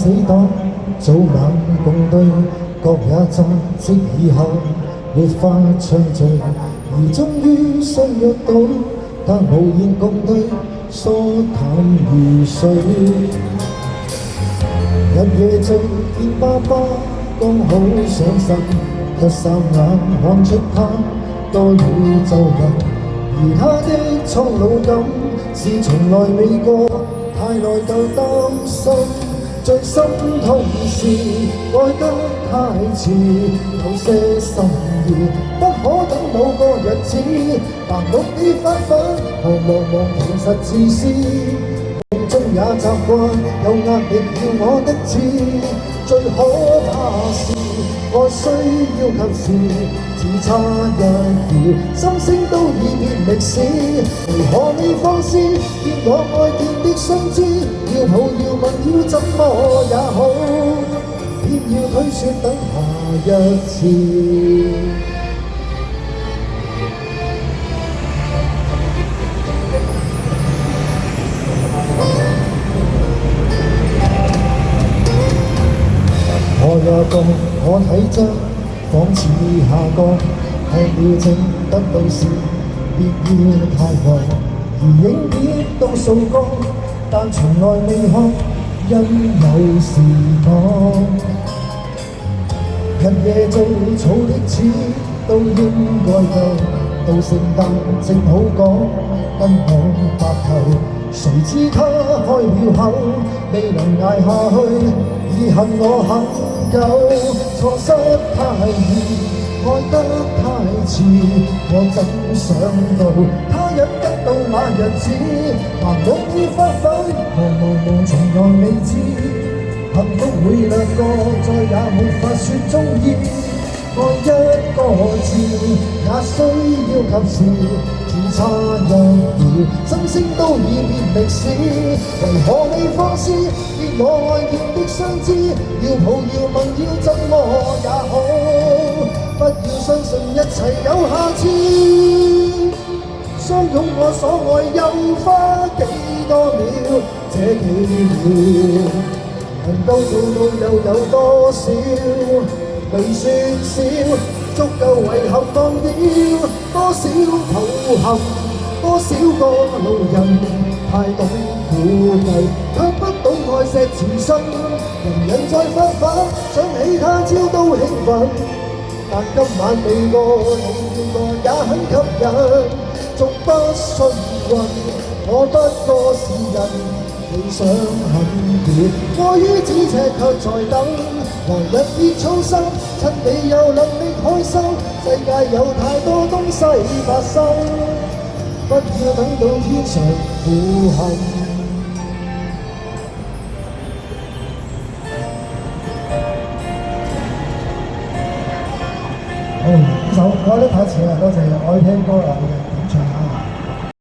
死黨，早晚共對，各也珍惜以後，沒法暢聚，而終於相約到，但無言共對，疏淡如水。日夜聚見爸爸，剛好上神，卻霎眼看出他多了皺紋，而他的蒼老感是從來未過，太耐就擔心。最心痛是愛得太遲，有些心意不可等某個日子，盲目地發奮，何茫其實自私。夢中也習慣有壓力要我的知，最可怕是愛需要及時，只差一秒，心聲都已變歷史。為何你放肆見我愛見的相知？要抱要吻要怎麼也好，偏要推說等下一次。我也覺我體質仿似下降，吃了症得到時必要太忙，而影碟都掃光，但從來未看，因有時光。日夜做草的紙都應該夠，到聖誕正好講跟我白頭，誰知他開了口，未能捱下去，已恨我很久。錯失太易，愛得太遲，我怎想到他日得到那日子，盲目地發奮，茫從來未知，幸福會掠過，再也沒法說中意。愛一個字也需要及時，只差一秒，心聲都已變歷史。為何你放肆見我愛見的相知？要抱要吻要怎麼也好，不要相信一切有下次。相擁我所愛又花幾多秒？這幾秒能夠做到又有多少？未算少，足夠遺憾忘掉多少抱憾，多少個路人太懂估計，卻不懂愛惜自身。人在發奮，想起他朝都興奮，但今晚未過，你見過也很吸引。縱不信運，我不過是人。理想很遠，愛於咫尺卻在等，來日別操心，趁你有能力開心，世界有太多東西發生，不要等到天上苦恨。好，呢首我覺得太似啦，多謝愛聽歌啦。